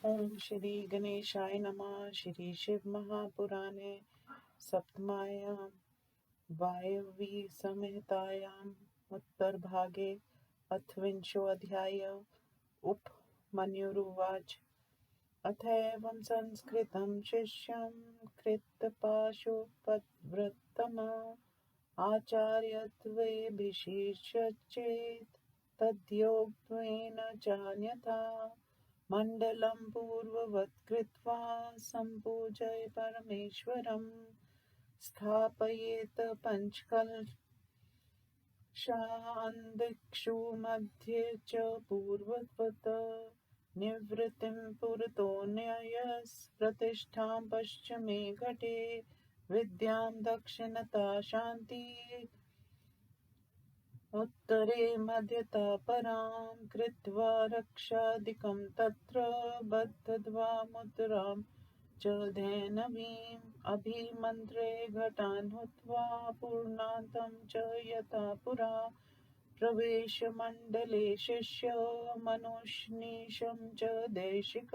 ओम श्री गणेशाय नमः। श्री शिव महापुराणे सप्तमायां वायव्य संहितायाम् उत्तरभागे अथविंशोऽध्याय। उपमन्युरुवाच। अथ एवं संस्कृतं शिष्यं कृतपाशुपतव्रतम् आचार्यत्वेऽभिषिच्येत् तद्योगत्वेन चान्यथा। मण्डलं पूर्ववत् कृत्वा सम्पूजय परमेश्वरं स्थापयेत् पञ्चकलशान् मध्ये च पूर्ववत् निवृत्तिं पुरतो न्यस्प्रतिष्ठां पश्चिमे घटे विद्यां दक्षिणता शान्ति उत्तरे मध्यतः परां कृत्वा रक्षादिकं तत्र बद्धत्वा मुद्रां च धेनवीम् अभिमन्त्रे घटान् हुत्वा पूर्णान्तं च यथा पुरा प्रवेशमण्डले शिष्य मनुष्नीशं च देशिक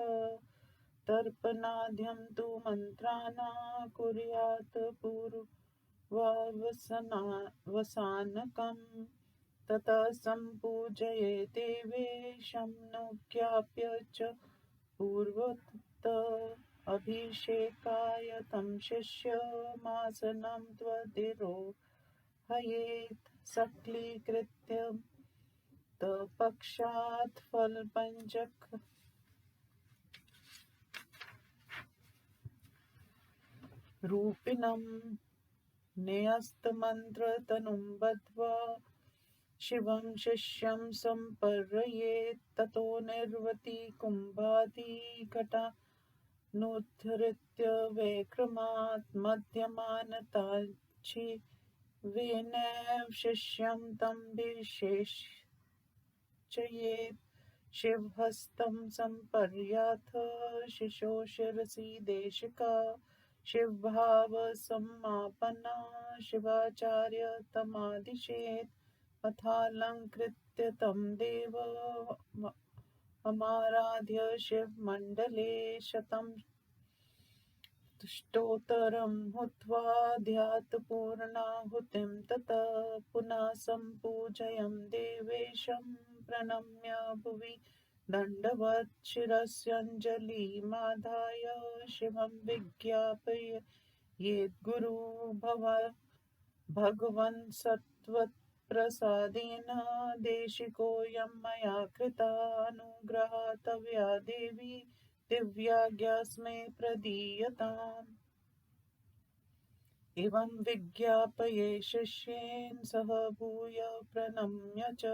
तर्पणाद्यं तु मन्त्राणा कुर्यात् पूर्ववसानकम् ततः सम्पूजये देवेशं नुज्ञाप्य च पूर्वोक्त अभिषेकाय तं शिष्यमासनं त्वधिरोहयेत् सक्लीकृत्य तपक्षात् फलपञ्जक रूपिणं न्यस्तमन्त्रतनुं बद्ध्वा शिवं शिष्यं सम्पर्ययेत् ततो निर्वृति कुम्भादिघटानुद्धृत्य वैक्रमात् मध्यमानताच्छिवेनैव शिष्यं तमभिषेचयेत् शिवहस्तं सम्पर्याथ शिशो शिरसि देशिका शिवभावसम्मापन्ना शिवाचार्य तमादिशेत् अथालङ्कृत्य तं देवमाराध्य शिवमण्डले शतं स्तोत्रं हुत्वा ध्यातपूर्णाहुतिं ततः पुनः सम्पूजयं देवेशं प्रणम्य भुवि दण्डवत् शिरस्यञ्जलिमादाय शिवं विज्ञापयेद्गुरु भगवन् सत्त्वप्रसादेन देशिकोऽयं मया कृतानुग्रहः तवया देवी दिव्याज्ञास्मै प्रदीयताम्। एवं विज्ञापये शिष्येन सह भूय प्रणम्य च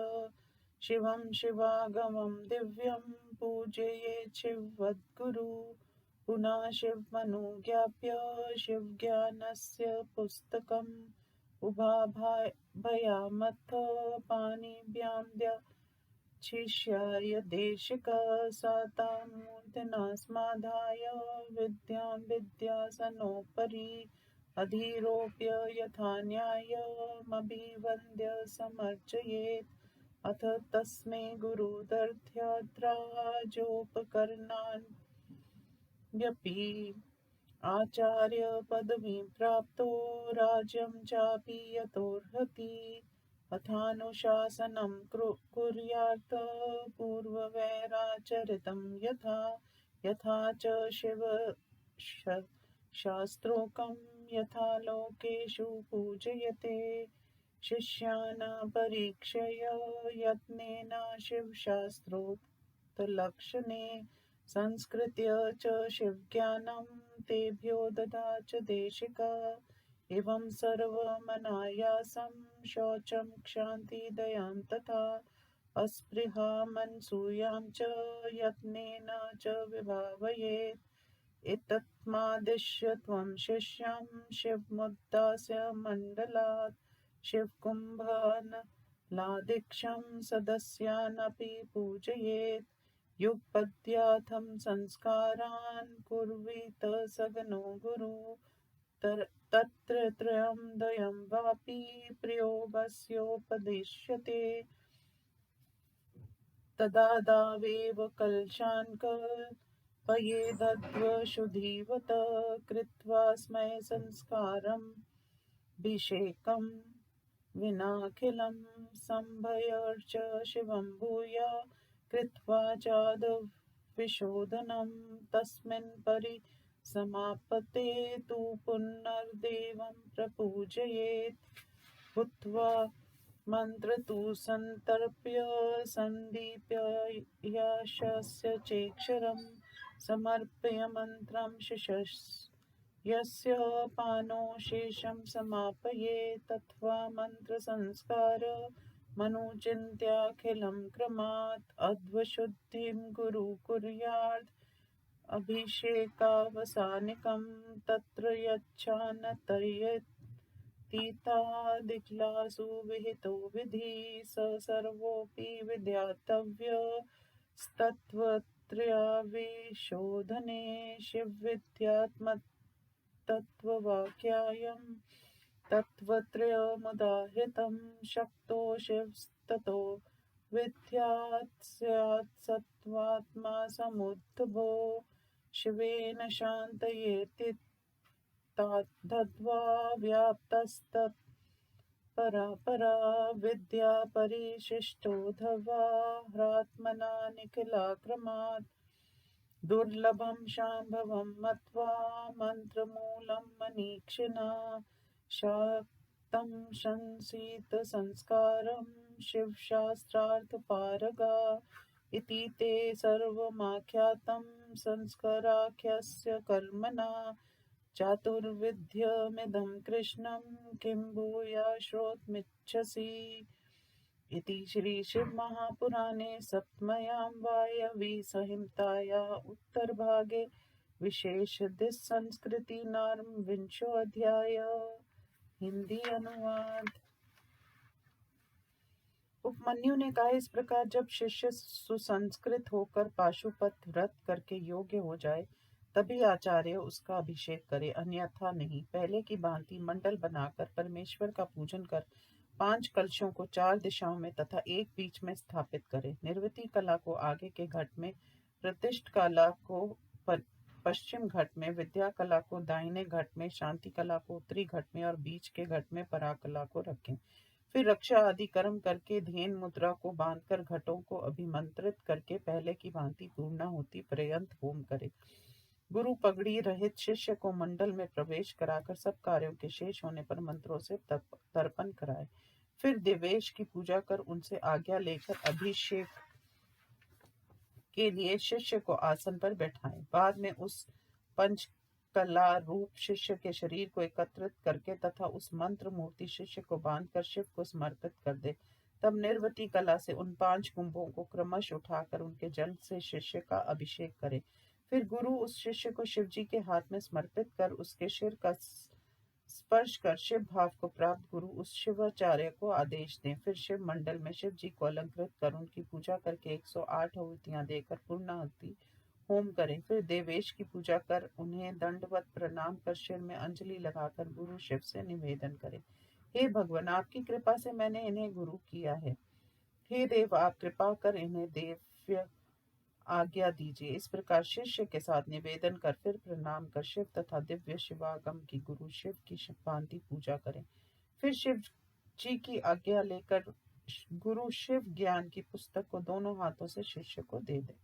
शिवं शिवागमं दिव्यं पूजयेत् शिववद्गुरु पुनः शिवमनुज्ञाप्य शिवज्ञानस्य पुस्तकम् उभाभयामथ पाणिभ्यां दक्षिष्याय देशिकः सा तां मूर्ध्ना स्मादाय विद्यां विद्यासनोपरि अधिरोप्य यथा न्याय्यमभिवन्द्य समर्चयेत् अथ तस्मै गुरुदर्थ्याद्राजोपकरणान्यपि आचार्यपदवीं प्राप्तो राज्यं चापि यतोऽर्हति अथानुशासनं कुर्यात् पूर्ववैराचरितं यथा च शिवशास्त्रोक्तं यथा लोकेषु पूजयते शिष्यान् परीक्षय यत्नेन शिवशास्त्रोक्तलक्षणे संस्कृत्य च शिवज्ञानं तेभ्यो ददाच देशिकः एवं सर्वमनायासं शौचं क्षान्तिदयां तथा अस्पृहामनसूयां च यत्नेन च विभावयेत् एतत्मादिश्य त्वं शिष्यं शिवमुद्दास्य मण्डलात् शिवकुम्भनलादिक्षं सदस्यानपि पूजयेत् युगपद्याथं संस्कारान् कुर्वीत सगनो गुरु तत्र त्रयं द्वयं वापि प्रयोगस्योपदिश्यते तदा दावेव कलशान् पयेदध्वशुधिवत कृत्वा स्मै संस्कारम् अभिषेकं विनाखिलं सम्भयर्च शिवं भूया कृत्वा चादविशोधनं तस्मिन् परिसमाप्ते तु पुनर्देवं प्रपूजयेत् भूत्वा मन्त्र तु सन्तर्प्य सन्दीप्य यशस्य चेक्षरं समर्प्य मन्त्रं यस्य पानो शेषं समापये तत्वा मन्त्रसंस्कार मनुचिन्त्याखिलं क्रमात् अध्वशुद्धिं गुरु कुर्यात् अभिषेकावसानिकं तत्र यच्छानतयतीतादिक्लासु विहितो विधि स सर्वोऽपि विद्यातव्यस्तत्त्वत्रयाविशोधने शिवविद्यात्मतत्त्ववाक्यायं तत्त्वत्रयमुदाहृतं शक्तो शिवस्ततो विद्यात् स्यात् सत्त्वात्मा समुद्भवो शिवेन शान्तयेतित्थाद्वा व्याप्तस्तत्परा विद्या परिशिष्टोऽधवा ह्रात्मना निखिलाक्रमात् दुर्लभं शाम्भवं मत्वा मन्त्रमूलं मनीक्षिणा शाक्तं शंसितसंस्कारं शिवशास्त्रार्थपारगा इति ते सर्वमाख्यातं संस्काराख्यस्य कर्मणा चातुर्विध्यमिदं कृष्णं किं भूया श्रोतुमिच्छसि इति श्री शिव महापुराणे सप्तम्यां वायवी संहितायाः उत्तरभागे विशेषदिक्संस्कृति नाम विंशोऽध्याय। हिंदी अनुवाद। उपमन्यु ने कहा, इस प्रकार जब शिष्य सुसंस्कृत होकर पाशुपत व्रत करके योग्य हो जाए तभी आचार्य उसका अभिषेक करे, अन्यथा नहीं। पहले की भांति मंडल बनाकर परमेश्वर का पूजन कर 5 कलशों को 4 दिशाओं में तथा एक बीच में स्थापित करे। निर्वृति कला को आगे के घट में, प्रतिष्ठ कला को पश्चिम घट में, विद्या कला को दाहिने घट में, शांति कला को उत्तरी घट में और बीच के घट में पराकला को रखें। फिर रक्षा आदि कर्म करके धेन मुद्रा को बांधकर घटों को अभिमंत्रित करके पहले की भांति पूर्णाहुति पर्यंत होम करे। गुरु पगड़ी रहित शिष्य को मंडल में प्रवेश कराकर सब कार्यों के शेष होने पर मंत्रों से तर्पण कराए। फिर देवेश की पूजा कर उनसे आज्ञा लेकर अभिषेक के लिए शिष्य को आसन पर बैठाएं। बाद में उस पंचकला रूप शिष्य के शरीर को एकत्रित करके तथा उस मंत्र मूर्ति शिष्य को बांधकर शिव को समर्पित कर दे। तब निर्वृति कला से उन 5 कुंभों को क्रमश उठाकर उनके जल से शिष्य का अभिषेक करे। फिर गुरु उस शिष्य को शिवजी के हाथ में समर्पित कर उसके सिर का स्पर्श कर शिव भाव को प्राप्त गुरु उस शिवाचार्य को आदेश दें। फिर शिव मंडल में शिव जी को अलंकृत कर उनकी पूजा करके 108 आहुतियां देकर पूर्णाहुति होम करें। फिर देवेश की पूजा कर उन्हें दंडवत प्रणाम कर सिर में अंजलि लगाकर गुरु शिव से निवेदन करें, हे भगवान, आपकी कृपा से मैंने इन्हें गुरु किया है। हे देव, आप कृपा कर इन्हें देव्य आज्ञा दीजिए। इस प्रकार शिष्य के साथ निवेदन कर फिर प्रणाम कर शिव तथा दिव्य शिवागम की गुरु शिव की भांति पूजा करें। फिर शिव जी की आज्ञा लेकर गुरु शिव ज्ञान की पुस्तक को दोनों हाथों से शिष्य को दे दें।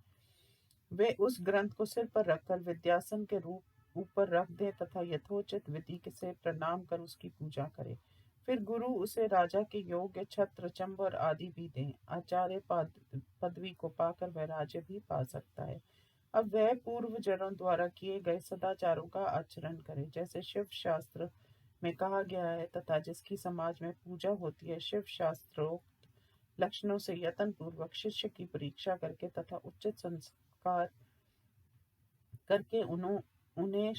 वे उस ग्रंथ को सिर पर रखकर विद्यासन के रूप ऊपर रख दें तथा यथोचित विधि से प्रणाम कर उसकी पूजा करें। फिर गुरु उसे राजा के योग्य छत्र चंबर आदि भी दें। आचार्य पदवी को पाकर वह राज्य भी पा सकता है। अब वह पूर्व जनों द्वारा किए गए सदाचारों का आचरण करे, जैसे शिव शास्त्र में कहा गया है तथा जिसकी समाज में पूजा होती है। शिव शास्त्रोक्त लक्षणों से यत्न पूर्वक शिष्य की परीक्षा करके तथा उचित संस्कार करके उन्हें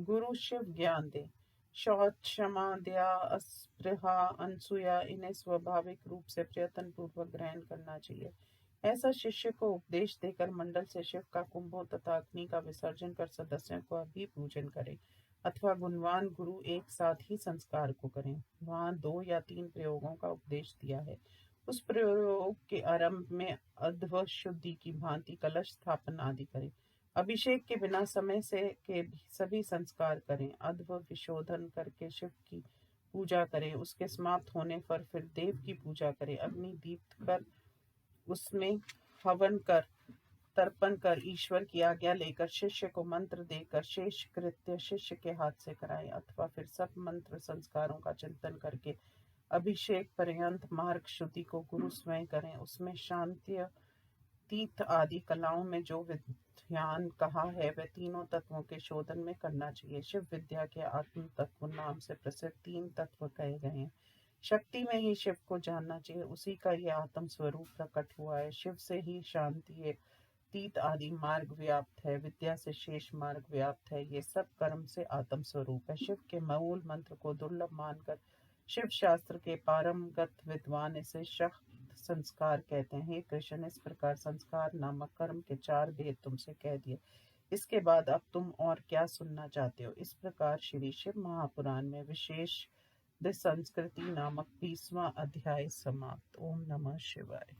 गुरु शिव ज्ञान दे। शौच, क्षमा, दया, अस्पृहा, अनसूया इन्हें स्वाभाविक रूप से प्रयत्न पूर्वक ग्रहण करना चाहिए। ऐसा शिष्य को उपदेश देकर मंडल से शिव का कुंभों तथा अग्नि का विसर्जन कर सदस्यों को भी पूजन करे, अथवा गुणवान गुरु एक साथ ही संस्कार को करें। वहां 2 या 3 प्रयोगों का उपदेश दिया है। उस प्रयोग के आरंभ में अध्व शुद्धि की भांति कलश स्थापन आदि करें। अभिषेक के बिना समय से के भी सभी संस्कार करें। अध्व विशोधन करके शिव की पूजा करें। उसके समाप्त होने पर फिर देव की पूजा करें। अग्नि दीप्त कर उसमें हवन कर तर्पण कर ईश्वर की आज्ञा लेकर शिष्य को मंत्र देकर शेष कृत्य शिष्य के हाथ से कराएं, अथवा फिर सब मंत्र संस्कारों का चिंतन करके अभिषेक पर्यंत मार्ग शुद्धि को गुरु स्वयं करें। उसमें शांति तीर्थ आदि कलाओं में जो विज्ञान कहा है वह तीनों तत्वों के शोधन में करना चाहिए। शिव विद्या के आत्म तत्व नाम से प्रसिद्ध 3 तत्व कहे गए हैं। शक्ति में ही शिव को जानना चाहिए, उसी का ये आत्म स्वरूप प्रकट हुआ है। शिव से ही शांति तीत आदि मार्ग व्याप्त है, विद्या से शेष मार्ग व्याप्त है। ये सब कर्म से आत्म स्वरूप है। शिव के मूल मंत्र को दुर्लभ मानकर शिव शास्त्र के पारंगत विद्वान इसे शक्त संस्कार कहते हैं। हे कृष्ण, इस प्रकार संस्कार नामक कर्म के 4 भेद तुमसे कह दिए। इसके बाद अब तुम और क्या सुनना चाहते हो? इस प्रकार श्री शिव महापुराण में विशेष संस्कृति नामक 20वां अध्याय समाप्त। ओम नमः शिवाय।